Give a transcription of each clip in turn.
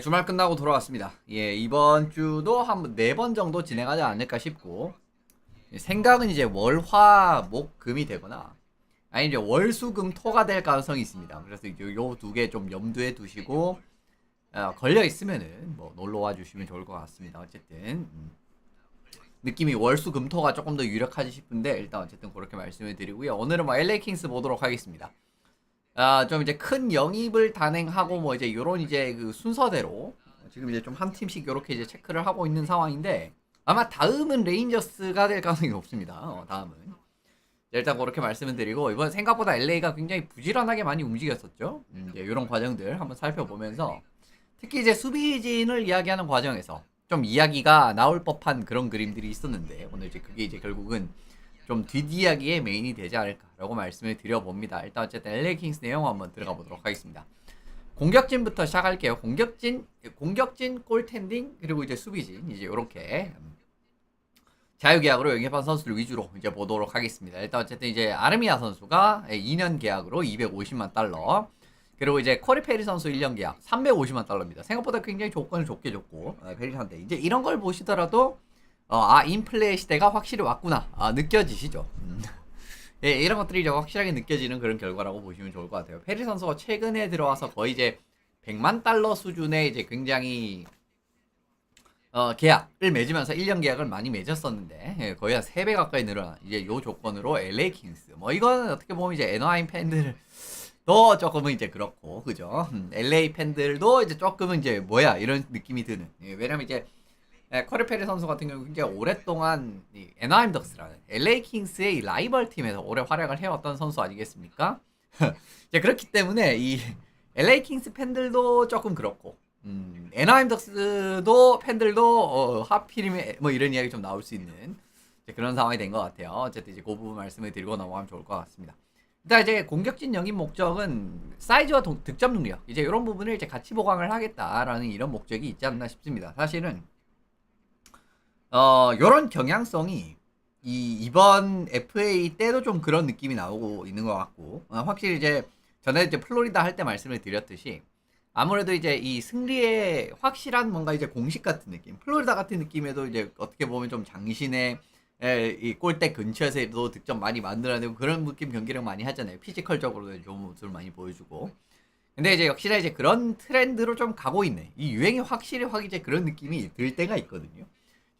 주말 끝나고 돌아왔습니다. 이번 주도 한 4번 정도 진행하지 않을까 싶고, 생각은 이제 월, 화, 목, 금이 되거나, 아니 이제 월, 수, 금, 토가 될 가능성이 있습니다. 그래서 요 두 개 좀 염두에 두시고, 걸려 있으면은 뭐 놀러 와 주시면 좋을 것 같습니다. 어쨌든, 느낌이 월, 수, 금, 토가 조금 더 유력하지 싶은데, 일단 어쨌든 그렇게 말씀을 드리고요. 오늘은 뭐 LA 킹스 보도록 하겠습니다. 좀 이제 큰 영입을 단행하고 뭐 이제 요런 이제 그 순서대로 지금 이제 좀 한 팀씩 요렇게 이제 체크를 하고 있는 상황인데 아마 다음은 레인저스가 될 가능성이 높습니다. 다음은. 일단 그렇게 말씀을 드리고 이번 생각보다 LA가 굉장히 부지런하게 많이 움직였었죠. 이제 요런 과정들 한번 살펴보면서 특히 이제 수비진을 이야기하는 과정에서 좀 이야기가 나올 법한 그런 그림들이 있었는데 오늘 이제 그게 이제 결국은 좀 뒷이야기의 메인이 되지 않을까라고 말씀을 드려봅니다. 일단 어쨌든 LA 킹스 내용 한번 들어가 보도록 하겠습니다. 공격진부터 시작할게요. 공격진, 골텐딩, 그리고 이제 수비진, 이제 요렇게 자유계약으로 영입한 선수들 위주로 이제 보도록 하겠습니다. 일단 어쨌든 이제 아르미아 선수가 2년 계약으로 250만 달러, 그리고 이제 코리 페리 선수 1년 계약 350만 달러입니다. 생각보다 굉장히 조건을 좋게 줬고, 페리한테 이제 이런 걸 보시더라도 인플레이 시대가 확실히 왔구나. 느껴지시죠? 이런 것들이 이제 확실하게 느껴지는 그런 결과라고 보시면 좋을 것 같아요. 페리 선수가 최근에 들어와서 거의 이제 100만 달러 수준의 이제 굉장히 계약을 맺으면서 1년 계약을 많이 맺었었는데 거의 한 3배 가까이 늘어난 이제 요 조건으로 LA 킹스. 뭐 이거는 어떻게 보면 이제 애너하임 팬들 도 조금은 이제 그렇고 그죠? LA 팬들도 이제 조금은 이제 뭐야 이런 느낌이 드는. 왜냐면 이제 커리 페리 선수 같은 경우 굉장히 오랫동안 애나하임 덕스라는 LA 킹스의 라이벌 팀에서 오래 활약을 해왔던 선수 아니겠습니까? 이제 그렇기 때문에 이 LA 킹스 팬들도 조금 그렇고, 애나하임 덕스도 팬들도 하필이면 뭐 이런 이야기 좀 나올 수 있는 그런 상황이 된 것 같아요. 어쨌든 이제 그 부분 말씀을 드리고 넘어가면 좋을 것 같습니다. 일단 이제 공격진 영입 목적은 사이즈와 득점 능력 이제 이런 부분을 이제 같이 보강을 하겠다라는 이런 목적이 있지 않나 싶습니다. 사실은 요런 경향성이 이번 FA 때도 좀 그런 느낌이 나오고 있는 것 같고, 확실히 이제 전에 이제 플로리다 할 때 말씀을 드렸듯이 아무래도 이제 이 승리의 확실한 뭔가 이제 공식 같은 느낌, 플로리다 같은 느낌에도 이제 어떻게 보면 좀 장신의 이 골대 근처에서도 득점 많이 만들어내고 그런 느낌 경기력 많이 하잖아요. 피지컬적으로도 좋은 모습을 많이 보여주고. 근데 이제 역시나 이제 그런 트렌드로 좀 가고 있네. 이 유행이 확실히 확 이제 그런 느낌이 들 때가 있거든요.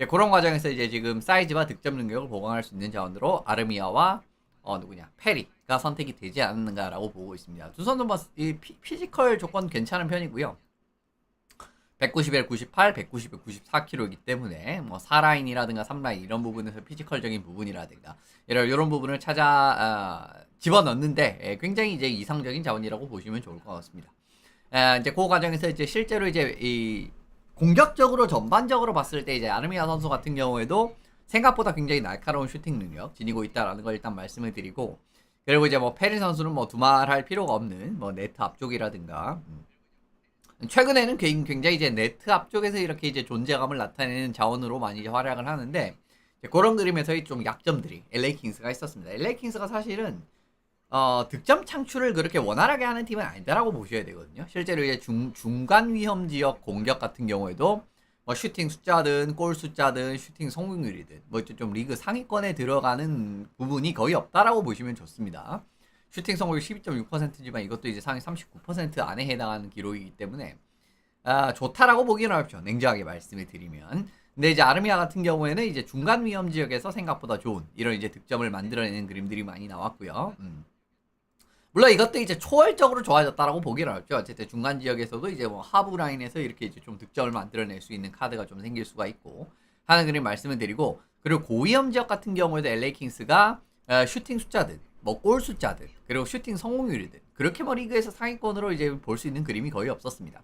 그런 과정에서 이제 지금 사이즈와 득점 능력을 보강할 수 있는 자원으로 아르미아와 누구냐 페리가 선택이 되지 않는가라고 보고 있습니다. 두 선수 뭐이 피지컬 조건 괜찮은 편이고요. 191, 98, 190, 94kg이기 때문에 뭐 4라인이라든가 3라인 이런 부분에서 피지컬적인 부분이라든가 이런 부분을 찾아 집어넣는데 굉장히 이제 이상적인 자원이라고 보시면 좋을 것 같습니다. 이제 그 과정에서 이제 실제로 이제 이 공격적으로 전반적으로 봤을 때 이제 아르미아 선수 같은 경우에도 생각보다 굉장히 날카로운 슈팅 능력 지니고 있다라는 걸 일단 말씀을 드리고, 그리고 이제 뭐 페리 선수는 뭐 두말할 필요가 없는 뭐 네트 앞쪽이라든가 최근에는 굉장히 이제 네트 앞쪽에서 이렇게 이제 존재감을 나타내는 자원으로 많이 이제 활약을 하는데 그런 그림에서의 좀 약점들이 LA 킹스가 있었습니다. LA 킹스가 사실은 득점 창출을 그렇게 원활하게 하는 팀은 아니다라고 보셔야 되거든요. 실제로 이제 중간 위험 지역 공격 같은 경우에도 뭐 슈팅 숫자든 골 숫자든 슈팅 성공률이든 뭐 좀 리그 상위권에 들어가는 부분이 거의 없다라고 보시면 좋습니다. 슈팅 성공률 12.6%지만 이것도 이제 상위 39% 안에 해당하는 기록이기 때문에 좋다라고 보기는 어렵죠. 냉정하게 말씀을 드리면. 근데 이제 아르미아 같은 경우에는 이제 중간 위험 지역에서 생각보다 좋은 이런 이제 득점을 만들어내는 그림들이 많이 나왔고요. 물론 이것도 이제 초월적으로 좋아졌다라고 보기는 어렵죠. 어쨌든 중간 지역에서도 이제 뭐 하부 라인에서 이렇게 이제 좀 득점을 만들어낼 수 있는 카드가 좀 생길 수가 있고 하는 그림 말씀을 드리고, 그리고 고위험 지역 같은 경우에도 LA 킹스가 슈팅 숫자든 뭐 골 숫자든 그리고 슈팅 성공률이든 그렇게 뭐 리그에서 상위권으로 이제 볼 수 있는 그림이 거의 없었습니다.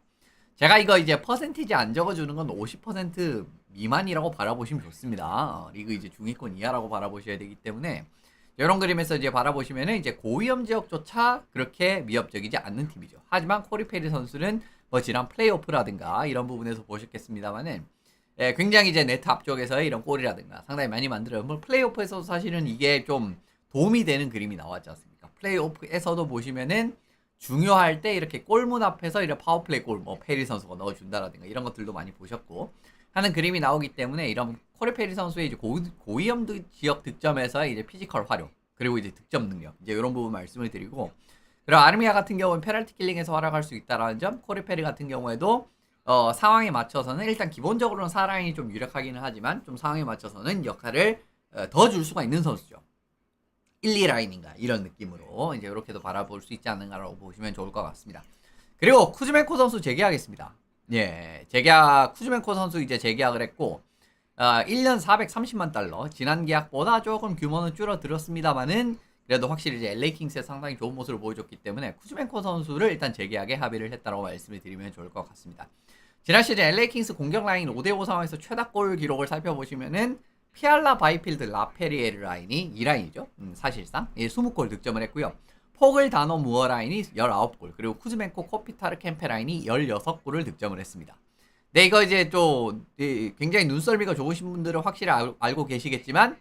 제가 이거 이제 퍼센티지 안 적어주는 건 50% 미만이라고 바라보시면 좋습니다. 리그 이제 중위권 이하라고 바라보셔야 되기 때문에 이런 그림에서 이제 바라보시면은 이제 고위험 지역조차 그렇게 위협적이지 않는 팀이죠. 하지만 코리 페리 선수는 뭐 지난 플레이오프라든가 이런 부분에서 보셨겠습니다만은 굉장히 이제 네트 앞쪽에서의 이런 골이라든가 상당히 많이 만들어요. 뭐 플레이오프에서도 사실은 이게 좀 도움이 되는 그림이 나왔지 않습니까? 플레이오프에서도 보시면은 중요할 때 이렇게 골문 앞에서 이런 파워플레이 골, 뭐 페리 선수가 넣어준다라든가 이런 것들도 많이 보셨고 하는 그림이 나오기 때문에 이런 코리 페리 선수의 이제 고위험 지역 득점에서의 이제 피지컬 활용 그리고 이제 득점 능력 이제 이런 부분 말씀을 드리고 그리고 아르미아 같은 경우는 페널티 킬링에서 활약할 수 있다라는 점, 코리 페리 같은 경우에도 상황에 맞춰서는 일단 기본적으로는 4라인이 좀 유력하기는 하지만 좀 상황에 맞춰서는 역할을 더 줄 수가 있는 선수죠. 1, 2라인인가 이런 느낌으로 이제 이렇게도 바라볼 수 있지 않는가라고 보시면 좋을 것 같습니다. 그리고 쿠즈멘코 선수 재계약했습니다. 예, 쿠즈멘코 선수 이제 재계약을 했고 1년 430만 달러 지난 계약보다 조금 규모는 줄어들었습니다만은 그래도 확실히 이제 LA 킹스에 상당히 좋은 모습을 보여줬기 때문에 쿠즈멘코 선수를 일단 재계약에 합의를 했다고 말씀을 드리면 좋을 것 같습니다. 지난 시즌 LA 킹스 공격 라인 5대5 상황에서 최다골 기록을 살펴보시면은 피알라 바이필드 라페리에르 라인이 2라인이죠. 사실상 20골 득점을 했고요. 폭을 다노 무어 라인이 19골 그리고 쿠즈멘코 코피타르 캠페 라인이 16골을 득점을 했습니다. 네, 이거 이제 또 굉장히 눈썰미가 좋으신 분들은 확실히 알고 계시겠지만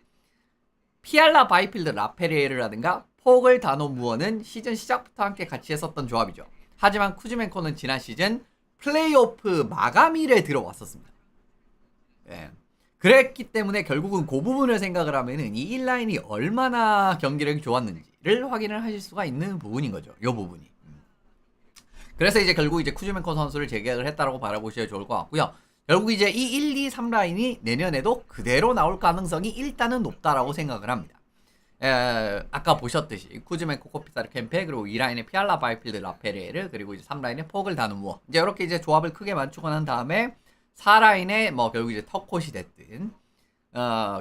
피알라 바이필드 라페리에르라든가 폭을 다노 무어는 시즌 시작부터 함께 같이 했었던 조합이죠. 하지만 쿠즈멘코는 지난 시즌 플레이오프 마감일에 들어왔었습니다. 예. 그랬기 때문에 결국은 그 부분을 생각을 하면은 이 1라인이 얼마나 경기력이 좋았는지를 확인을 하실 수가 있는 부분인 거죠. 이 부분이. 그래서 이제 결국 이제 쿠즈멘코 선수를 재계약을 했다라고 바라보셔야 좋을 것 같고요. 결국 이제 이 1, 2, 3라인이 내년에도 그대로 나올 가능성이 일단은 높다라고 생각을 합니다. 아까 보셨듯이 쿠즈멘코 코피타르 캠페 그리고 2라인의 피알라 바이필드 라페레르 그리고 이제 3라인의 폭을 다누무어 이제 이렇게 이제 조합을 크게 맞추고 난 다음에 4라인에 뭐 결국 이제 턱콧이 됐든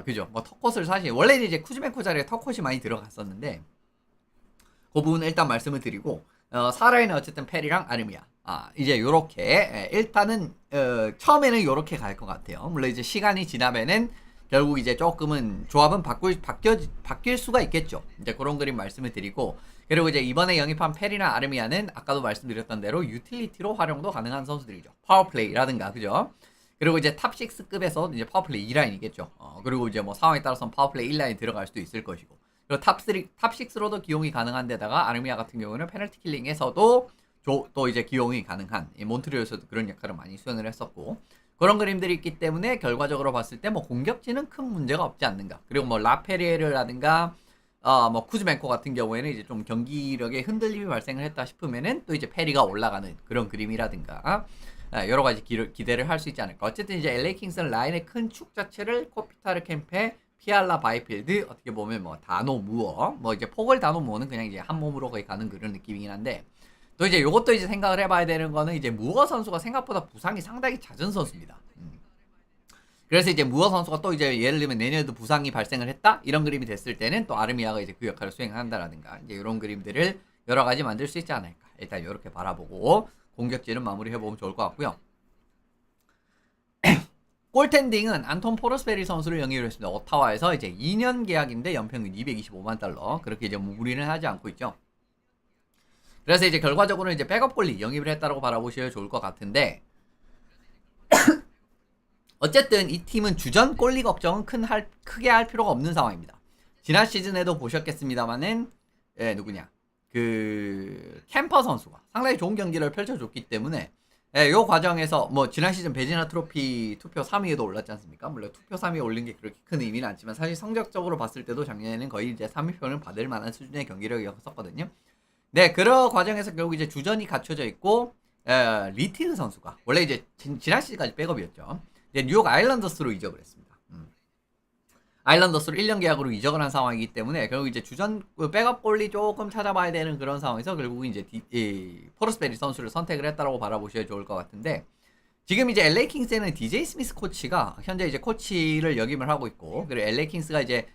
그죠 뭐 턱콧을 사실 원래는 이제 쿠즈멘코 자리에 턱콧이 많이 들어갔었는데 그 부분은 일단 말씀을 드리고 4라인은 어쨌든 페리랑 아르미아 이제 요렇게 일단은 처음에는 요렇게 갈 것 같아요. 물론 이제 시간이 지나면은 결국 이제 조금은 조합은 바뀔 수가 있겠죠. 이제 그런 그림 말씀을 드리고 그리고 이제 이번에 영입한 페리나 아르미아는 아까도 말씀드렸던 대로 유틸리티로 활용도 가능한 선수들이죠. 파워플레이라든가 그죠? 그리고 이제 탑6급에서 이제 파워플레이 2라인이겠죠. 그리고 이제 뭐 상황에 따라서는 파워플레이 1라인 들어갈 수도 있을 것이고 그리고 탑6로도 기용이 가능한 데다가 아르미아 같은 경우는 페널티 킬링에서도 또 이제 기용이 가능한 몬트리올에서도 그런 역할을 많이 수행을 했었고 그런 그림들이 있기 때문에 결과적으로 봤을 때 뭐 공격진은 큰 문제가 없지 않는가. 그리고 뭐 라페리에르라든가 뭐 쿠즈멘코 같은 경우에는 이제 좀 경기력에 흔들림이 발생을 했다 싶으면은 또 이제 페리가 올라가는 그런 그림이라든가 여러 가지 기대를 할 수 있지 않을까. 어쨌든 이제 LA 킹스는 라인의 큰 축 자체를 코피타르 캠페, 피알라 바이필드 어떻게 보면 뭐 다노 무어 뭐 이제 폭을 다노 무어는 그냥 이제 한 몸으로 거의 가는 그런 느낌이긴 한데 또 이제 요것도 이제 생각을 해봐야 되는 거는 이제 무어 선수가 생각보다 부상이 상당히 잦은 선수입니다. 그래서 이제 무어 선수가 또 이제 예를 들면 내년에도 부상이 발생을 했다 이런 그림이 됐을 때는 또 아르미아가 이제 그 역할을 수행한다라든가 이제 이런 그림들을 여러 가지 만들 수 있지 않을까. 일단 이렇게 바라보고 공격진은 마무리해보면 좋을 것 같고요. 골텐딩은 안톤 포르스베리 선수를 영입을 했습니다. 오타와에서 이제 2년 계약인데 연평균 225만 달러 그렇게 이제 무리는 하지 않고 있죠. 그래서 이제 결과적으로 이제 백업 골리 영입을 했다고 바라보셔야 좋을 것 같은데 어쨌든 이 팀은 주전 골리 걱정은 크게 할 필요가 없는 상황입니다. 지난 시즌에도 보셨겠습니다만은 누구냐 그 캠퍼 선수가 상당히 좋은 경기를 펼쳐줬기 때문에 요 과정에서 뭐 지난 시즌 베지나 트로피 투표 3위에도 올랐지 않습니까? 물론 투표 3위에 올린 게 그렇게 큰 의미는 않지만 사실 성적적으로 봤을 때도 작년에는 거의 이제 3위표를 받을 만한 수준의 경기력이었었거든요. 네, 그런 과정에서 결국 이제 주전이 갖춰져 있고 리티드 선수가 원래 이제 지난 시즌까지 백업이었죠. 이제 뉴욕 아일랜더스로 이적을 했습니다. 아일랜더스로 1년 계약으로 이적을 한 상황이기 때문에 결국 이제 주전 백업 골리 조금 찾아봐야 되는 그런 상황에서 결국 이제 포르스베리 선수를 선택을 했다라고 바라보셔야 좋을 것 같은데 지금 이제 LA 킹스에는 DJ 스미스 코치가 현재 이제 코치를 역임을 하고 있고 그리고 LA 킹스가 이제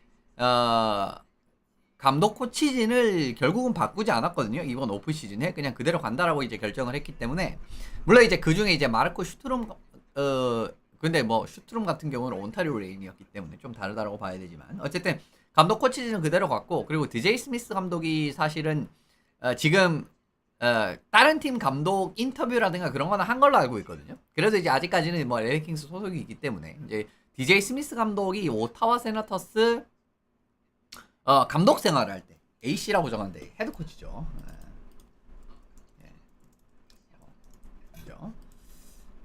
감독 코치진을 결국은 바꾸지 않았거든요. 이번 오프 시즌에 그냥 그대로 간다라고 이제 결정을 했기 때문에 물론 이제 그 중에 이제 마르코 슈트룸 근데 뭐 슈트룸 같은 경우는 온타리오 레인이었기 때문에 좀 다르다고 봐야 되지만 어쨌든 감독 코치진은 그대로 갔고 그리고 DJ 스미스 감독이 사실은 지금 다른 팀 감독 인터뷰라든가 그런 거는 한 걸로 알고 있거든요. 그래서 이제 아직까지는 뭐 LA 킹스 소속이 있기 때문에 이제 DJ 스미스 감독이 오타와 세나터스 감독 생활을 할 때 AC라고 정하는데 헤드 코치죠.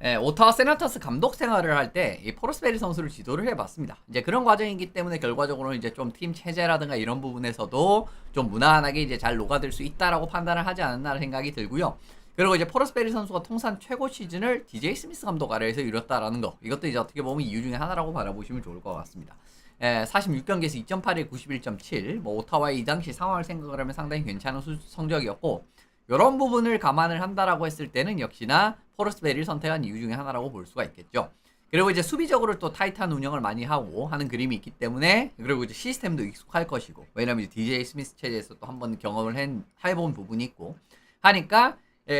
오타와 세나터스 감독 생활을 할 때 이 포러스베리 선수를 지도를 해봤습니다. 이제 그런 과정이기 때문에 결과적으로 이제 좀 팀 체제라든가 이런 부분에서도 좀 무난하게 이제 잘 녹아들 수 있다라고 판단을 하지 않았나 생각이 들고요. 그리고 이제 포러스베리 선수가 통산 최고 시즌을 DJ 스미스 감독 아래에서 이뤘다라는 거, 이것도 이제 어떻게 보면 이유 중에 하나라고 바라보시면 좋을 것 같습니다. 46경기에서 2.81, 91.7, 뭐 오타와의 이 당시 상황을 생각을 하면 상당히 괜찮은 성적이었고, 이런 부분을 감안을 한다라고 했을 때는 역시나 포러스베리를 선택한 이유 중에 하나라고 볼 수가 있겠죠. 그리고 이제 수비적으로 또 타이트한 운영을 많이 하고 하는 그림이 있기 때문에, 그리고 이제 시스템도 익숙할 것이고, 왜냐면 이제 DJ 스미스 체제에서 또 한번 경험을 해본 부분이 있고 하니까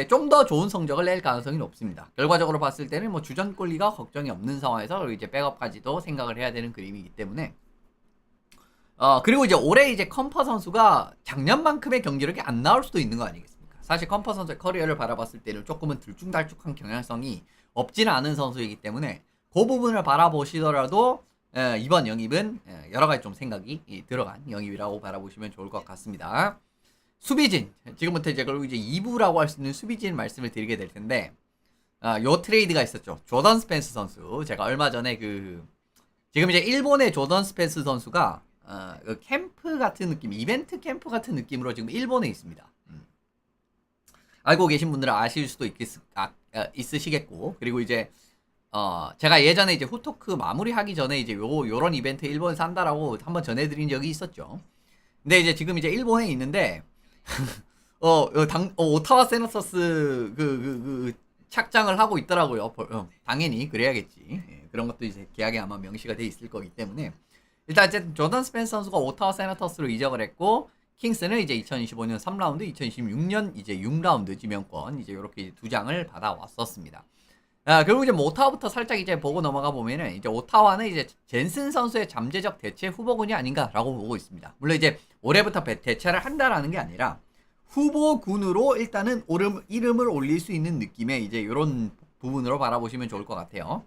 좀 더 좋은 성적을 낼 가능성이 높습니다. 결과적으로 봤을 때는 뭐 주전골리가 걱정이 없는 상황에서 이제 백업까지도 생각을 해야 되는 그림이기 때문에, 그리고 이제 올해 이제 컴퍼 선수가 작년만큼의 경기력이 안 나올 수도 있는 거 아니겠습니까? 사실 컴퍼 선수의 커리어를 바라봤을 때는 조금은 들쭉날쭉한 경향성이 없지는 않은 선수이기 때문에 그 부분을 바라보시더라도 이번 영입은 여러 가지 좀 생각이 들어간 영입이라고 바라보시면 좋을 것 같습니다. 수비진, 지금부터 이제 그리고 이제 2부라고 할 수 있는 수비진 말씀을 드리게 될 텐데, 요 트레이드가 있었죠. 조던 스펜스 선수. 제가 얼마 전에 지금 이제 일본의 조던 스펜스 선수가 그 캠프 같은 느낌, 이벤트 캠프 같은 느낌으로 지금 일본에 있습니다. 알고 계신 분들은 아실 수도 있으시겠고, 그리고 이제 제가 예전에 이제 후토크 마무리하기 전에 이제 요런 이벤트 일본에서 한다라고 한번 전해드린 적이 있었죠. 근데 이제 지금 이제 일본에 있는데 오타와 세너서스 착장을 하고 있더라고요. 당연히 그래야겠지. 그런 것도 이제 계약에 아마 명시가 돼 있을 거기 때문에, 일단 어쨌든 조던 스펜스 선수가 오타와 세너터스로 이적을 했고, 킹스는 이제 2025년 3라운드, 2026년 이제 6라운드 지명권 이제 이렇게 두 장을 받아왔었습니다. 그리고 이제 뭐 오타와부터 살짝 이제 보고 넘어가 보면은, 이제 오타와는 이제 젠슨 선수의 잠재적 대체 후보군이 아닌가라고 보고 있습니다. 물론 이제 올해부터 대체를 한다라는 게 아니라 후보군으로 일단은 이름을 올릴 수 있는 느낌의 이제 이런 부분으로 바라보시면 좋을 것 같아요.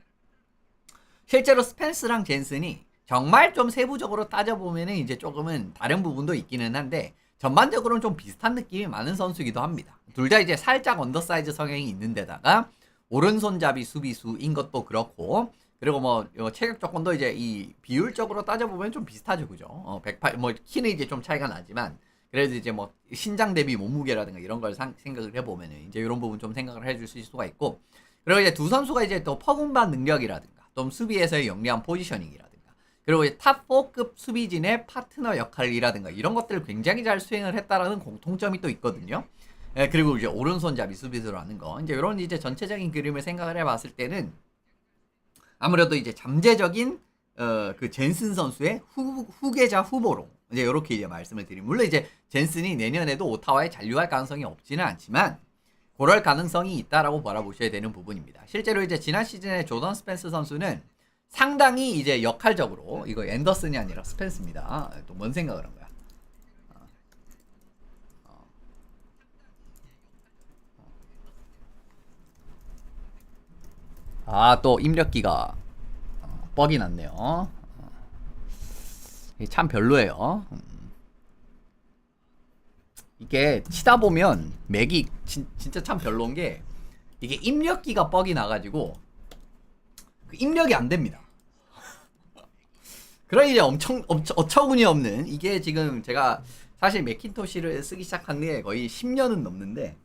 실제로 스펜스랑 젠슨이 정말 좀 세부적으로 따져보면은 이제 조금은 다른 부분도 있기는 한데, 전반적으로는 좀 비슷한 느낌이 많은 선수이기도 합니다. 둘 다 이제 살짝 언더사이즈 성향이 있는 데다가 오른손잡이 수비수인 것도 그렇고, 그리고 뭐 체격 조건도 이제 이 비율적으로 따져보면 좀 비슷하죠, 그죠? 108, 뭐 키는 이제 좀 차이가 나지만, 그래도 이제 뭐 신장 대비 몸무게라든가 이런 걸 생각을 해보면은 이제 이런 부분 좀 생각을 해줄 수 있을 수가 있고, 그리고 이제 두 선수가 이제 또 퍼군반 능력이라든가 좀 수비에서의 영리한 포지셔닝이라든가, 그리고 이제 탑4급 수비진의 파트너 역할이라든가 이런 것들을 굉장히 잘 수행을 했다라는 공통점이 또 있거든요. 그리고 이제 오른손잡이 수비수로 하는 거, 이제 이런 이제 전체적인 그림을 생각을 해봤을 때는 아무래도 이제 잠재적인 그 젠슨 선수의 후계자 후보로 이제 이렇게 이제 말씀을 드리면, 물론 이제 젠슨이 내년에도 오타와에 잔류할 가능성이 없지는 않지만 그럴 가능성이 있다라고 바라보셔야 되는 부분입니다. 실제로 이제 지난 시즌에 조던 스펜스 선수는 상당히 이제 역할적으로, 이거 앤더슨이 아니라 스펜스입니다. 또 뭔 생각을 한 거야? 또 입력기가 뻑이 났네요. 참 별로예요. 이게 치다 보면 맥이 진짜 참 별로인 게, 이게 입력기가 뻑이 나가지고 입력이 안 됩니다. 그런 이제 엄청 어처구니 없는, 이게 지금 제가 사실 매킨토시를 쓰기 시작한 게 거의 10년은 넘는데,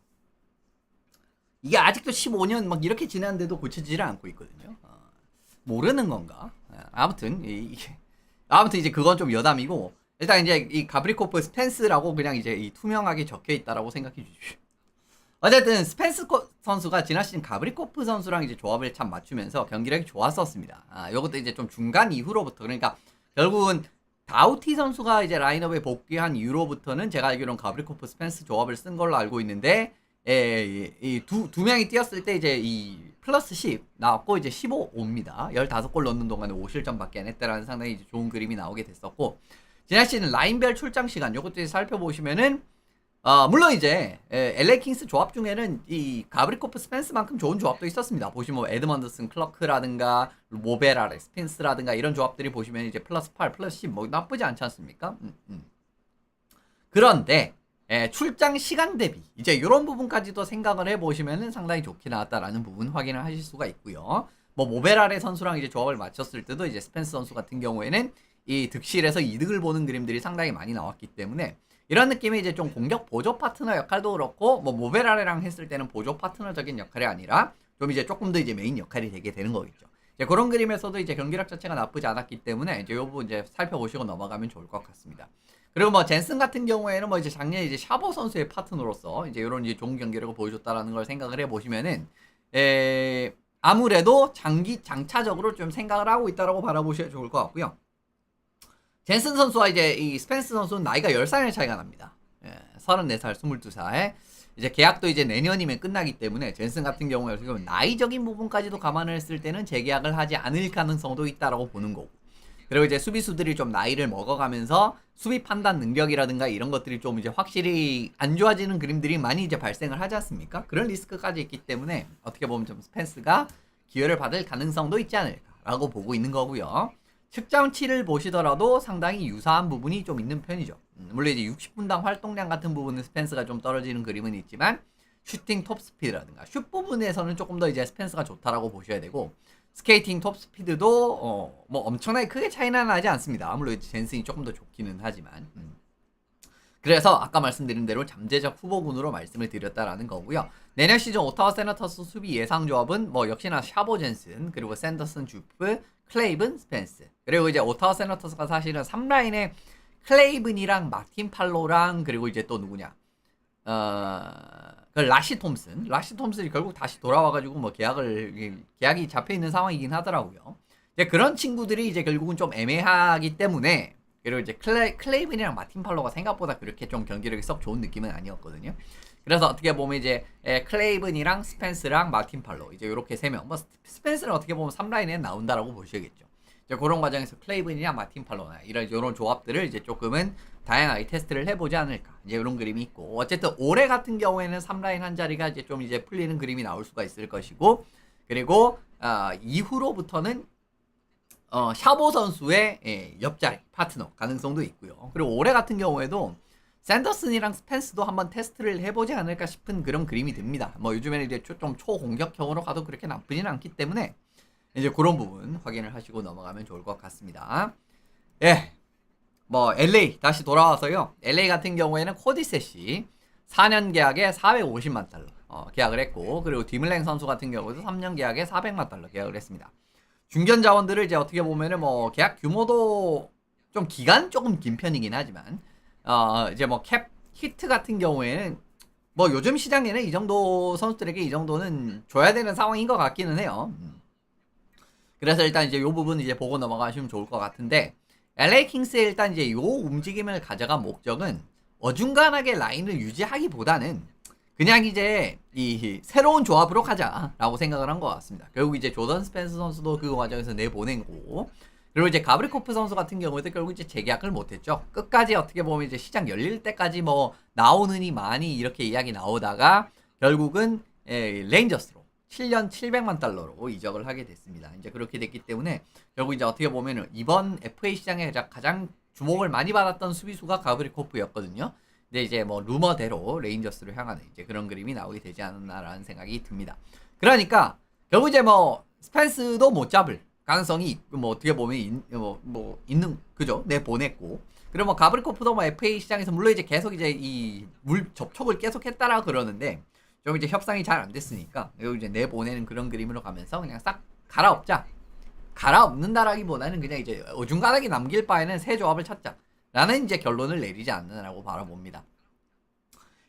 이게 아직도 15년 막 이렇게 지났는데도 고쳐지질 않고 있거든요. 모르는 건가? 아무튼 이제 그건 좀 여담이고, 일단 이제 이 가브리코프 스펜스라고 그냥 이제 이 투명하게 적혀 있다라고 생각해 주십시오. 어쨌든 스펜스 선수가 지난 시즌 가브리코프 선수랑 이제 조합을 참 맞추면서 경기력이 좋았었습니다. 요것도 이제 좀 중간 이후로부터, 그러니까 결국은 다우티 선수가 이제 라인업에 복귀한 이후로부터는 제가 알기로는 가브리코프 스펜스 조합을 쓴 걸로 알고 있는데, 이 두 명이 뛰었을 때 이제 이 플러스 10 나왔고, 이제 15입니다. 15골 넣는 동안에 5실점밖에 안 했다라는 상당히 이제 좋은 그림이 나오게 됐었고, 지난 시즌 라인별 출장 시간 요것도 살펴보시면은 물론 이제 LA 킹스 조합 중에는 이 가브리코프 스펜스만큼 좋은 조합도 있었습니다. 보시면 뭐 에드먼더슨 클러크라든가 모베라 스펜스라든가 이런 조합들이 보시면 이제 플러스 8, 플러스 10 뭐 나쁘지 않지 않습니까? 그런데 출장 시간 대비 이제 이런 부분까지도 생각을 해보시면은 상당히 좋게 나왔다라는 부분 확인을 하실 수가 있고요. 뭐 모베라레 선수랑 이제 조합을 맞췄을 때도 이제 스펜스 선수 같은 경우에는 이 득실에서 이득을 보는 그림들이 상당히 많이 나왔기 때문에 이런 느낌이 이제 좀 공격 보조 파트너 역할도 그렇고 뭐 모베라레랑 했을 때는 보조 파트너적인 역할이 아니라 좀 이제 조금 더 이제 메인 역할이 되게 되는 거겠죠. 이제 그런 그림에서도 이제 경기력 자체가 나쁘지 않았기 때문에 이제 요 부분 이제 살펴보시고 넘어가면 좋을 것 같습니다. 그리고 뭐 젠슨 같은 경우에는 뭐 이제 작년에 이제 샤보 선수의 파트너로서 이제 이런 이제 좋은 경기력을 보여줬다라는 걸 생각을 해보시면은 아무래도 장차적으로 좀 생각을 하고 있다라고 바라보셔야 좋을 것 같고요. 젠슨 선수와 이제 이 스펜스 선수는 나이가 10살의 차이가 납니다. 34살, 22살. 이제 계약도 이제 내년이면 끝나기 때문에 젠슨 같은 경우에 지금 나이적인 부분까지도 감안을 했을 때는 재계약을 하지 않을 가능성도 있다라고 보는 거고. 그리고 이제 수비수들이 좀 나이를 먹어가면서 수비 판단 능력이라든가 이런 것들이 좀 이제 확실히 안 좋아지는 그림들이 많이 이제 발생을 하지 않습니까? 그런 리스크까지 있기 때문에 어떻게 보면 좀 스펜스가 기회를 받을 가능성도 있지 않을까라고 보고 있는 거고요. 측정치를 보시더라도 상당히 유사한 부분이 좀 있는 편이죠. 물론 이제 60분당 활동량 같은 부분은 스펜스가 좀 떨어지는 그림은 있지만 슈팅 톱 스피드라든가 슛 부분에서는 조금 더 이제 스펜스가 좋다라고 보셔야 되고 스케이팅 톱 스피드도 뭐 엄청나게 크게 차이는 나지 않습니다. 물론 젠슨이 조금 더 좋기는 하지만 그래서 아까 말씀드린 대로 잠재적 후보군으로 말씀을 드렸다라는 거고요. 내년 시즌 오타와 세너터스 수비 예상 조합은 뭐 역시나 샤보 젠슨 그리고 샌더슨 주프 클레이븐 스펜스 그리고 이제 오타와 세너터스가 사실은 3라인에 클레이븐이랑 마틴 팔로랑 그리고 이제 또 누구냐 그 라시 톰슨이 결국 다시 돌아와가지고 뭐 계약이 잡혀 있는 상황이긴 하더라고요. 이제 그런 친구들이 이제 결국은 좀 애매하기 때문에 그리고 이제 클레이븐이랑 마틴 팔로가 생각보다 그렇게 좀 경기력이 썩 좋은 느낌은 아니었거든요. 그래서 어떻게 보면 이제 클레이븐이랑 스펜스랑 마틴 팔로 이제 이렇게 3명 뭐 스펜스는 어떻게 보면 3라인에 나온다라고 보셔야겠죠. 이제 그런 과정에서 클레이븐이랑 마틴 팔로나 이런 조합들을 이제 조금은 다양하게 테스트를 해보지 않을까 이제 이런 그림이 있고 어쨌든 올해 같은 경우에는 3라인 한 자리가 이제 좀 이제 풀리는 그림이 나올 수가 있을 것이고 그리고 이후로부터는 샤보 선수의 옆자리 파트너 가능성도 있고요. 그리고 올해 같은 경우에도 샌더슨이랑 스펜스도 한번 테스트를 해보지 않을까 싶은 그런 그림이 듭니다. 뭐 요즘에는 이제 좀 초공격형으로 가도 그렇게 나쁘지는 않기 때문에 이제 그런 부분 확인을 하시고 넘어가면 좋을 것 같습니다. 예. 뭐 LA 다시 돌아와서요. LA 같은 경우에는 코디셋이 4년 계약에 450만 달러 계약을 했고 그리고 디물랭 선수 같은 경우도 3년 계약에 400만 달러 계약을 했습니다. 중견 자원들을 이제 어떻게 보면은 뭐 계약 규모도 좀 기간 조금 긴 편이긴 하지만 이제 뭐 캡 히트 같은 경우에는 뭐 요즘 시장에는 이 정도 선수들에게 이 정도는 줘야 되는 상황인 것 같기는 해요. 그래서 일단 이제 요 부분 이제 보고 넘어가시면 좋을 것 같은데 LA 킹스의 일단 이제 요 움직임을 가져간 목적은 어중간하게 라인을 유지하기보다는 그냥 이제 이 새로운 조합으로 가자라고 생각을 한 것 같습니다. 결국 이제 조던 스펜스 선수도 그 과정에서 내보내고 그리고 이제 가브리코프 선수 같은 경우에도 결국 이제 재계약을 못했죠. 끝까지 어떻게 보면 이제 시장 열릴 때까지 뭐 나오느니 많이 이렇게 이야기 나오다가 결국은 레인저스로 7년 700만 달러로 이적을 하게 됐습니다. 이제 그렇게 됐기 때문에 결국 이제 어떻게 보면은 이번 FA 시장에 가장 주목을 많이 받았던 수비수가 가브리코프였거든요. 근데 이제 뭐 루머대로 레인저스로 향하는 이제 그런 그림이 나오게 되지 않았나라는 생각이 듭니다. 그러니까 결국 이제 뭐 스펜스도 못 잡을 가능성이 있고 뭐 어떻게 보면 있는 그죠? 내보냈고 그리고 뭐 가브리코프도 뭐 FA 시장에서 물론 이제 계속 이제 이 접촉을 계속했다라 그러는데 좀 이제 협상이 잘 안 됐으니까 결국 이제 내보내는 그런 그림으로 가면서 그냥 싹 갈아엎자. 갈아엎는다라기보다는 그냥 이제 어중간하게 남길 바에는 새 조합을 찾자라는 이제 결론을 내리지 않느라고 바라봅니다.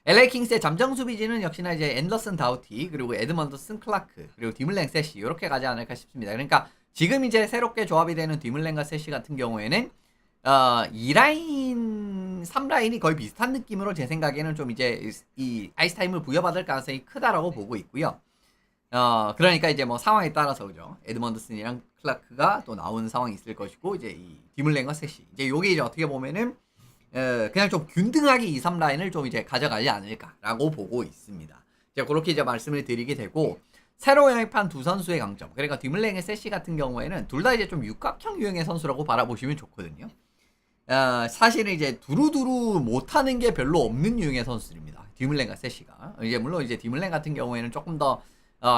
LA 킹스의 잠정 수비진은 역시나 이제 앤더슨 다우티 그리고 에드먼더슨 클라크 그리고 디물랭 세시 이렇게 가지 않을까 싶습니다. 그러니까 지금 이제 새롭게 조합이 되는 디물랭과 세시 같은 경우에는 2라인, 3라인이 거의 비슷한 느낌으로 제 생각에는 좀 이제 이 아이스타임을 부여받을 가능성이 크다라고 보고 있고요. 그러니까 이제 뭐 상황에 따라서 그죠. 에드먼드슨이랑 클라크가 또 나오는 상황이 있을 것이고 이제 이 디물랭과 세시 이제 요게 이제 어떻게 보면은 그냥 좀 균등하게 2, 3라인을 좀 이제 가져가지 않을까라고 보고 있습니다. 이제 그렇게 이제 말씀을 드리게 되고 새로 영입한 두 선수의 강점 그러니까 디물랭의 세시 같은 경우에는 둘 다 이제 좀 육각형 유형의 선수라고 바라보시면 좋거든요. 사실은 이제 두루두루 못하는 게 별로 없는 유형의 선수들입니다. 듀물렌과 세시가. 이제 물론 이제 듀물렌 같은 경우에는 조금 더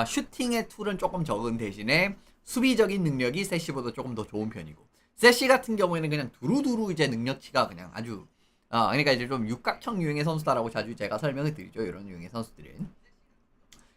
슈팅의 툴은 조금 적은 대신에 수비적인 능력이 세시보다 조금 더 좋은 편이고, 세시 같은 경우에는 그냥 두루두루 이제 능력치가 그냥 아주 그러니까 이제 좀 육각형 유형의 선수다라고 자주 제가 설명을 드리죠. 이런 유형의 선수들은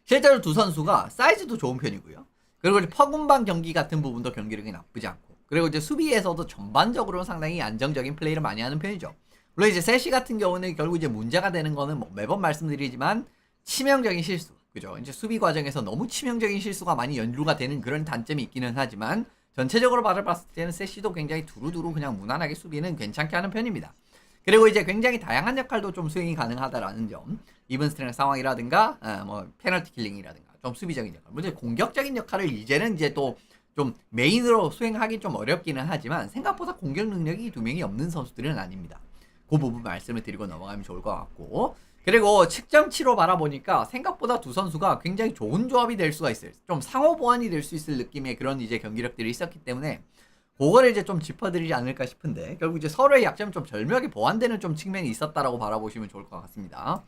실제로 두 선수가 사이즈도 좋은 편이고요. 그리고 이제 퍼군방 경기 같은 부분도 경기력이 나쁘지 않고, 그리고 이제 수비에서도 전반적으로 상당히 안정적인 플레이를 많이 하는 편이죠. 물론 이제 세시 같은 경우는 결국 이제 문제가 되는 거는 뭐 매번 말씀드리지만 치명적인 실수, 그죠? 이제 수비 과정에서 너무 치명적인 실수가 많이 연루가 되는 그런 단점이 있기는 하지만 전체적으로 봤을 때는 세시도 굉장히 두루두루 그냥 무난하게 수비는 괜찮게 하는 편입니다. 그리고 이제 굉장히 다양한 역할도 좀 수행이 가능하다라는 점, 이븐 스트렝스 상황이라든가 뭐 페널티 킬링이라든가 좀 수비적인 역할, 물론 공격적인 역할을 이제는 이제 또 좀 메인으로 수행하기 좀 어렵기는 하지만 생각보다 공격 능력이 두 명이 없는 선수들은 아닙니다. 그 부분 말씀을 드리고 넘어가면 좋을 것 같고, 그리고 측정치로 바라보니까 생각보다 두 선수가 굉장히 좋은 조합이 될 수가 있어요. 좀 상호 보완이 될 수 있을 느낌의 그런 이제 경기력들이 있었기 때문에 그거를 이제 좀 짚어드리지 않을까 싶은데, 결국 이제 서로의 약점이 좀 절묘하게 보완되는 좀 측면이 있었다라고 바라보시면 좋을 것 같습니다.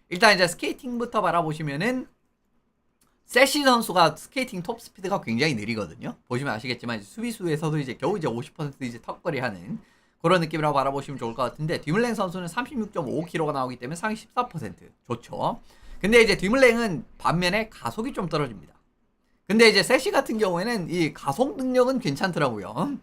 일단 이제 스케이팅부터 바라보시면은 세시 선수가 스케이팅 톱 스피드가 굉장히 느리거든요. 보시면 아시겠지만 이제 수비수에서도 이제 겨우 이제 50% 이제 턱걸이 하는 그런 느낌이라고 바라보시면 좋을 것 같은데, 듀물랭 선수는 36.5kg가 나오기 때문에 상위 14% 좋죠. 근데 이제 듀물랭은 반면에 가속이 좀 떨어집니다. 근데 이제 세시 같은 경우에는 이 가속 능력은 괜찮더라고요.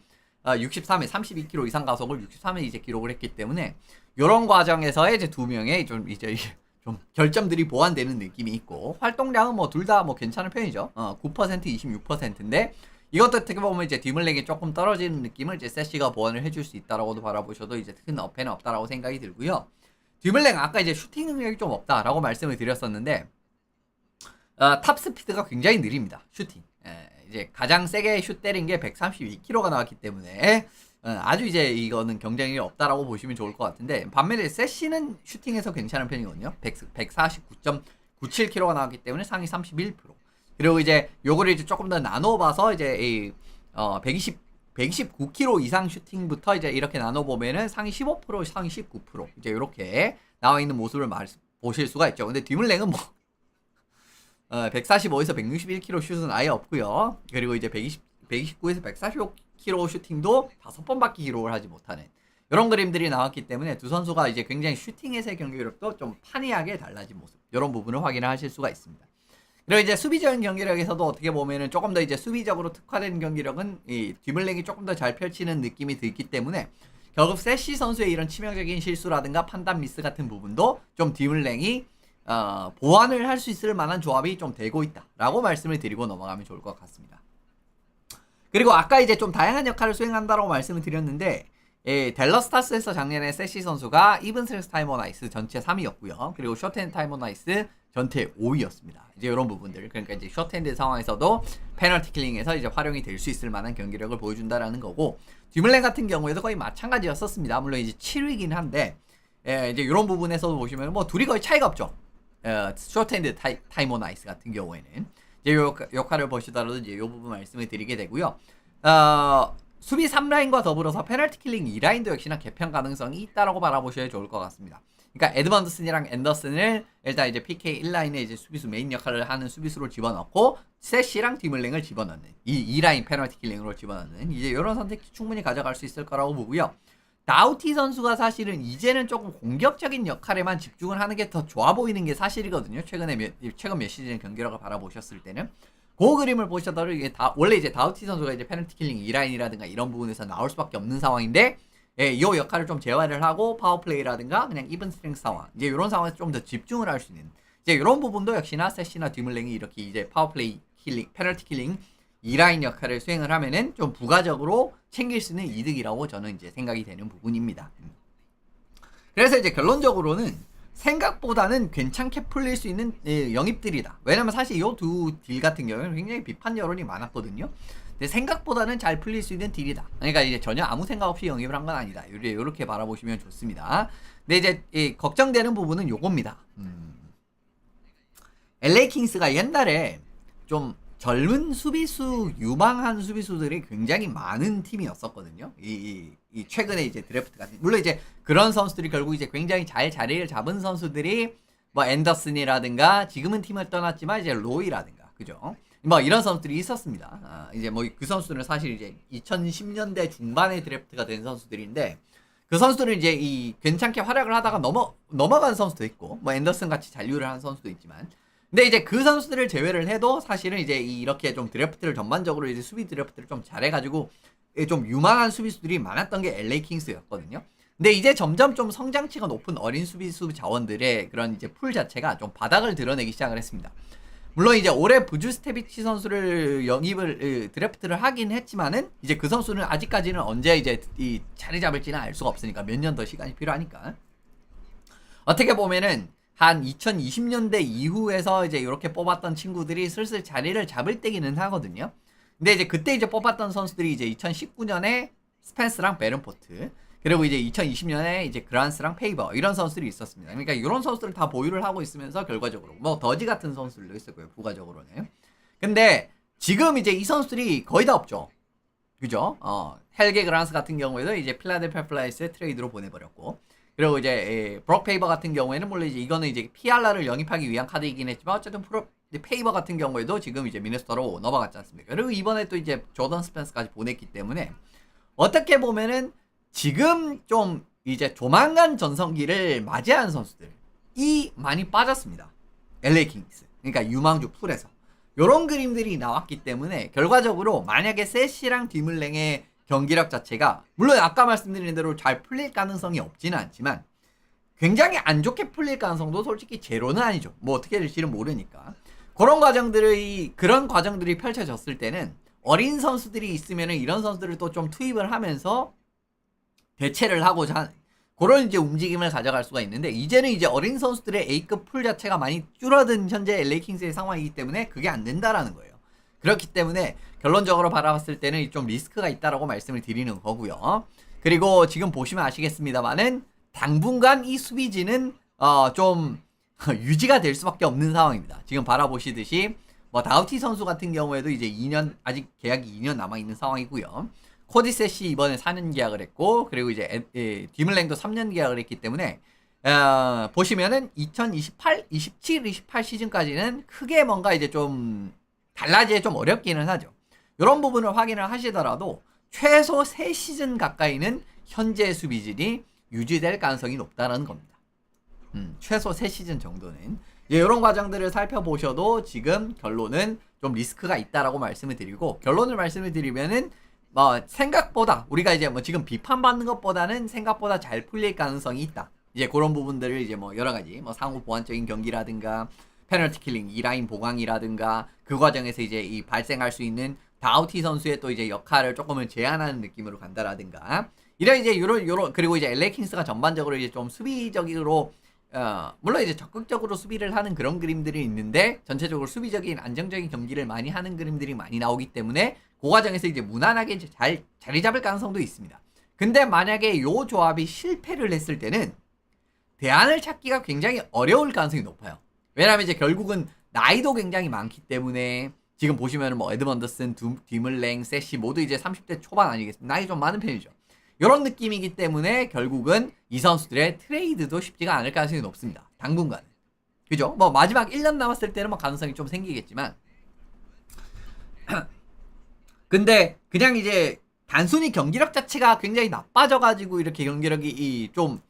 63에 32km 이상 가속을 63에 이제 기록을 했기 때문에 이런 과정에서의 이제 두 명의 좀 이제 좀 결점들이 보완되는 느낌이 있고, 활동량은 뭐 둘 다 뭐 괜찮은 편이죠. 9% 26%인데 이것도 어떻게 보면 이제 듀물렉이 조금 떨어지는 느낌을 이제 세시가 보완을 해줄 수 있다라고도 바라보셔도 이제 큰 어폐는 없다라고 생각이 들고요. 듀물렉 아까 이제 슈팅 능력이 좀 없다라고 말씀을 드렸었는데, 탑 스피드가 굉장히 느립니다. 슈팅. 이제 가장 세게 슛 때린 게 132km가 나왔기 때문에 아주 이제 이거는 경쟁력이 없다라고 보시면 좋을 것 같은데, 반면에 세시는 슈팅에서 괜찮은 편이거든요. 149.97km가 나왔기 때문에 상위 31%. 그리고 이제 요거를 이제 조금 더 나눠봐서 이제 이 129km 이상 슈팅부터 이제 이렇게 나눠보면은 상위 15%, 상위 19% 이제 이렇게 나와 있는 모습을 보실 수가 있죠. 근데 듀물랭은 뭐 145에서 161km 슛은 아예 없고요. 그리고 이제 129에서 145km 슈팅도 5번밖에 기록을 하지 못하는 이런 그림들이 나왔기 때문에 두 선수가 이제 굉장히 슈팅에서의 경기력도 좀 판이하게 달라진 모습, 이런 부분을 확인하실 수가 있습니다. 그리고 이제 수비적인 경기력에서도 어떻게 보면은 조금 더 이제 수비적으로 특화된 경기력은 이 듀물랭이 조금 더 잘 펼치는 느낌이 들기 때문에 결국 세시 선수의 이런 치명적인 실수라든가 판단 미스 같은 부분도 좀 듀물랭이 보완을 할 수 있을 만한 조합이 좀 되고 있다라고 말씀을 드리고 넘어가면 좋을 것 같습니다. 그리고 아까 이제 좀 다양한 역할을 수행한다라고 말씀을 드렸는데, 댈러스 스타스에서 작년에 세시 선수가 이븐 스트렝스 타이머 나이스 전체 3위였고요. 그리고 숏핸드 타이머 나이스 전체 5위였습니다. 이제 이런 부분들, 그러니까 이제 숏핸드 상황에서도 페널티 킬링에서 이제 활용이 될 수 있을 만한 경기력을 보여준다라는 거고, 듀물랭 같은 경우에도 거의 마찬가지였었습니다. 물론 이제 7위긴 한데, 이제 이런 부분에서도 보시면 뭐 둘이 거의 차이가 없죠. 숏핸드 타이머 나이스 같은 경우에는 이제 요 역할을 보시더라도 이제 요 부분 말씀을 드리게 되고요. 수비 3라인과 더불어서 페널티 킬링 2라인도 역시나 개편 가능성이 있다라고 바라보셔야 좋을 것 같습니다. 그러니까 에드먼드슨이랑 앤더슨을 일단 이제 PK 1라인에 이제 수비수 메인 역할을 하는 수비수로 집어넣고, 세시랑 듀물랭을 집어넣는 이 2라인 페널티 킬링으로 집어넣는 이제 이런 선택지 충분히 가져갈 수 있을 거라고 보고요. 다우티 선수가 사실은 이제는 조금 공격적인 역할에만 집중을 하는 게 더 좋아 보이는 게 사실이거든요. 최근 몇 시즌 경기력을 바라보셨을 때는 그 그림을 보셔도 이게 원래 이제 다우티 선수가 이제 페널티 킬링 2라인이라든가 이런 부분에서 나올 수밖에 없는 상황인데, 이 역할을 좀 제외를 하고 파워플레이라든가 그냥 이븐 스트렝스 상황, 이제 이런 상황에서 좀 더 집중을 할 수 있는 이제 이런 부분도 역시나 세시나 듀물랭이 이렇게 이제 파워플레이 킬링, 페널티 킬링 2라인 역할을 수행을 하면은 좀 부가적으로 챙길 수 있는 이득이라고 저는 이제 생각이 되는 부분입니다. 그래서 이제 결론적으로는 생각보다는 괜찮게 풀릴 수 있는 영입들이다. 왜냐면 사실 이 두 딜 같은 경우는 굉장히 비판 여론이 많았거든요. 근데 생각보다는 잘 풀릴 수 있는 딜이다. 그러니까 이제 전혀 아무 생각 없이 영입을 한 건 아니다. 이렇게 바라보시면 좋습니다. 근데 이제 걱정되는 부분은 요겁니다. LA 킹스가 옛날에 좀 젊은 수비수, 유망한 수비수들이 굉장히 많은 팀이었었거든요. 이 최근에 이제 드래프트 같은, 물론 이제 그런 선수들이 결국 이제 굉장히 잘 자리를 잡은 선수들이 뭐 앤더슨이라든가 지금은 팀을 떠났지만 이제 로이라든가, 그죠? 뭐 이런 선수들이 있었습니다. 이제 뭐 그 선수들은 사실 이제 2010년대 중반에 드래프트가 된 선수들인데, 그 선수들은 이제 이 괜찮게 활약을 하다가 넘어간 선수도 있고, 뭐 앤더슨 같이 잔류를 한 선수도 있지만, 근데 이제 그 선수들을 제외를 해도 사실은 이제 이렇게 좀 드래프트를 전반적으로 이제 수비 드래프트를 좀 잘해가지고 좀 유망한 수비수들이 많았던 게 LA 킹스였거든요. 근데 이제 점점 좀 성장치가 높은 어린 수비수 자원들의 그런 이제 풀 자체가 좀 바닥을 드러내기 시작을 했습니다. 물론 이제 올해 부주 스테비치 선수를 영입을 드래프트를 하긴 했지만은 이제 그 선수는 아직까지는 언제 이제 이 자리 잡을지는 알 수가 없으니까 몇 년 더 시간이 필요하니까, 어떻게 보면은 한 2020년대 이후에서 이제 이렇게 뽑았던 친구들이 슬슬 자리를 잡을 때기는 하거든요. 근데 이제 그때 이제 뽑았던 선수들이 이제 2019년에 스펜스랑 베른포트, 그리고 이제 2020년에 이제 그란스랑 페이버, 이런 선수들이 있었습니다. 그러니까 이런 선수들을 다 보유를 하고 있으면서 결과적으로 뭐 더지 같은 선수들도 있었고요, 부가적으로는. 근데 지금 이제 이 선수들이 거의 다 없죠. 그죠? 헬게 그란스 같은 경우에도 이제 필라델피아 플라이스에 트레이드로 보내버렸고, 그리고 이제 브록 페이버 같은 경우에는 물론 이제 이거는 이제 피알라를 영입하기 위한 카드이긴 했지만 어쨌든 페이버 같은 경우에도 지금 이제 미네소타로 넘어갔지 않습니까? 그리고 이번에 또 이제 조던 스펜스까지 보냈기 때문에 어떻게 보면은 지금 좀 이제 조만간 전성기를 맞이한 선수들이 많이 빠졌습니다. LA 킹스. 그러니까 유망주 풀에서 요런 그림들이 나왔기 때문에 결과적으로 만약에 세시랑 디물랭의 경기력 자체가 물론 아까 말씀드린 대로 잘 풀릴 가능성이 없지는 않지만 굉장히 안 좋게 풀릴 가능성도 솔직히 제로는 아니죠. 뭐 어떻게 될지는 모르니까. 그런 과정들이 펼쳐졌을 때는 어린 선수들이 있으면은 이런 선수들을 또 좀 투입을 하면서 대체를 하고자 하는 그런 이제 움직임을 가져갈 수가 있는데, 이제는 이제 어린 선수들의 A급 풀 자체가 많이 줄어든 현재 LA 킹스의 상황이기 때문에 그게 안 된다라는 거예요. 그렇기 때문에 결론적으로 바라봤을 때는 좀 리스크가 있다라고 말씀을 드리는 거고요. 그리고 지금 보시면 아시겠습니다만은 당분간 이 수비진은 좀 유지가 될 수밖에 없는 상황입니다. 지금 바라보시듯이 뭐 다우티 선수 같은 경우에도 이제 2년, 아직 계약이 2년 남아 있는 상황이고요. 코디셋이 이번에 4년 계약을 했고, 그리고 이제 디물랭도 3년 계약을 했기 때문에 보시면은 2028, 27, 28 시즌까지는 크게 뭔가 이제 좀 달라지기 좀 어렵기는 하죠. 이런 부분을 확인을 하시더라도 최소 3시즌 가까이는 현재 수비진이 유지될 가능성이 높다는 겁니다. 최소 3시즌 정도는. 이런 과정들을 살펴보셔도 지금 결론은 좀 리스크가 있다라고 말씀을 드리고, 결론을 말씀을 드리면은 생각보다 우리가 이제 뭐 지금 비판받는 것보다는 생각보다 잘 풀릴 가능성이 있다. 이제 그런 부분들을 이제 뭐 여러 가지 뭐 상호 보완적인 경기라든가 페널티 킬링 2라인 보강이라든가 그 과정에서 이제 이 발생할 수 있는 다우티 선수의 또 이제 역할을 조금은 제한하는 느낌으로 간다라든가, 이런 이제 요런 그리고 이제 LA 킹스가 전반적으로 이제 좀 수비적으로 물론 이제 적극적으로 수비를 하는 그런 그림들이 있는데 전체적으로 수비적인 안정적인 경기를 많이 하는 그림들이 많이 나오기 때문에 그 과정에서 이제 무난하게 이제 잘 자리 잡을 가능성도 있습니다. 근데 만약에 요 조합이 실패를 했을 때는 대안을 찾기가 굉장히 어려울 가능성이 높아요. 왜냐하면 이제 결국은 나이도 굉장히 많기 때문에 지금 보시면은 뭐 에드먼더슨, 디물랭, 세시 모두 이제 30대 초반 아니겠습니까? 나이 좀 많은 편이죠. 이런 느낌이기 때문에 결국은 이 선수들의 트레이드도 쉽지가 않을 가능성이 높습니다. 당분간은. 그죠? 뭐 마지막 1년 남았을 때는 뭐 가능성이 좀 생기겠지만 근데 그냥 이제 단순히 경기력 자체가 굉장히 나빠져가지고 이렇게 경기력이 좀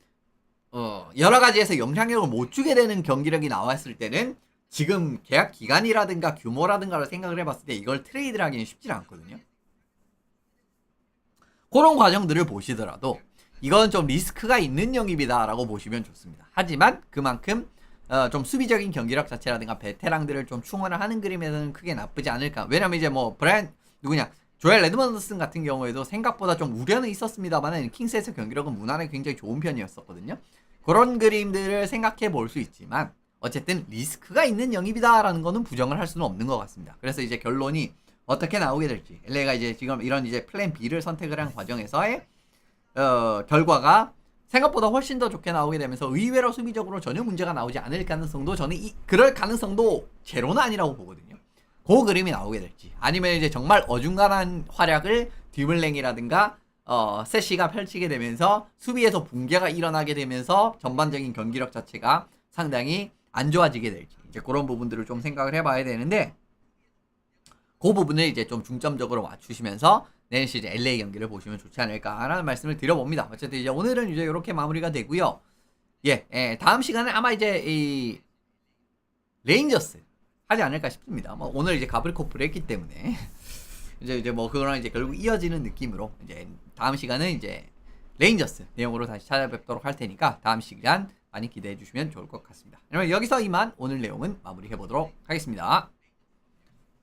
여러 가지에서 영향력을 못 주게 되는 경기력이 나왔을 때는 지금 계약 기간이라든가 규모라든가를 생각을 해봤을 때 이걸 트레이드를 하기는 쉽지 않거든요. 그런 과정들을 보시더라도 이건 좀 리스크가 있는 영입이다라고 보시면 좋습니다. 하지만 그만큼 좀 수비적인 경기력 자체라든가 베테랑들을 좀 충원을 하는 그림에서는 크게 나쁘지 않을까. 왜냐면 이제 뭐 조엘 레드먼더슨 같은 경우에도 생각보다 좀 우려는 있었습니다만 킹스에서 경기력은 무난하게 굉장히 좋은 편이었었거든요. 그런 그림들을 생각해 볼 수 있지만 어쨌든 리스크가 있는 영입이다라는 거는 부정을 할 수는 없는 것 같습니다. 그래서 이제 결론이 어떻게 나오게 될지, LA가 이제 지금 이런 이제 플랜 B를 선택을 한 과정에서의 결과가 생각보다 훨씬 더 좋게 나오게 되면서 의외로 수비적으로 전혀 문제가 나오지 않을 가능성도, 저는 그럴 가능성도 제로는 아니라고 보거든요. 그 그림이 나오게 될지, 아니면 이제 정말 어중간한 활약을 듀블랭이라든가 세시가 펼치게 되면서 수비에서 붕괴가 일어나게 되면서 전반적인 경기력 자체가 상당히 안 좋아지게 될지, 이제 그런 부분들을 좀 생각을 해봐야 되는데, 그 부분을 이제 좀 중점적으로 맞추시면서 내일 시즌 LA 경기를 보시면 좋지 않을까라는 말씀을 드려봅니다. 어쨌든 이제 오늘은 이제 이렇게 마무리가 되고요. 다음 시간에 아마 이제 이 레인저스 하지 않을까 싶습니다. 뭐 오늘 이제 가브리코프를 했기 때문에 이제 뭐 그거랑 이제 결국 이어지는 느낌으로 이제 다음 시간은 이제 레인저스 내용으로 다시 찾아뵙도록 할 테니까 다음 시간 많이 기대해 주시면 좋을 것 같습니다. 그러면 여기서 이만 오늘 내용은 마무리해 보도록 하겠습니다.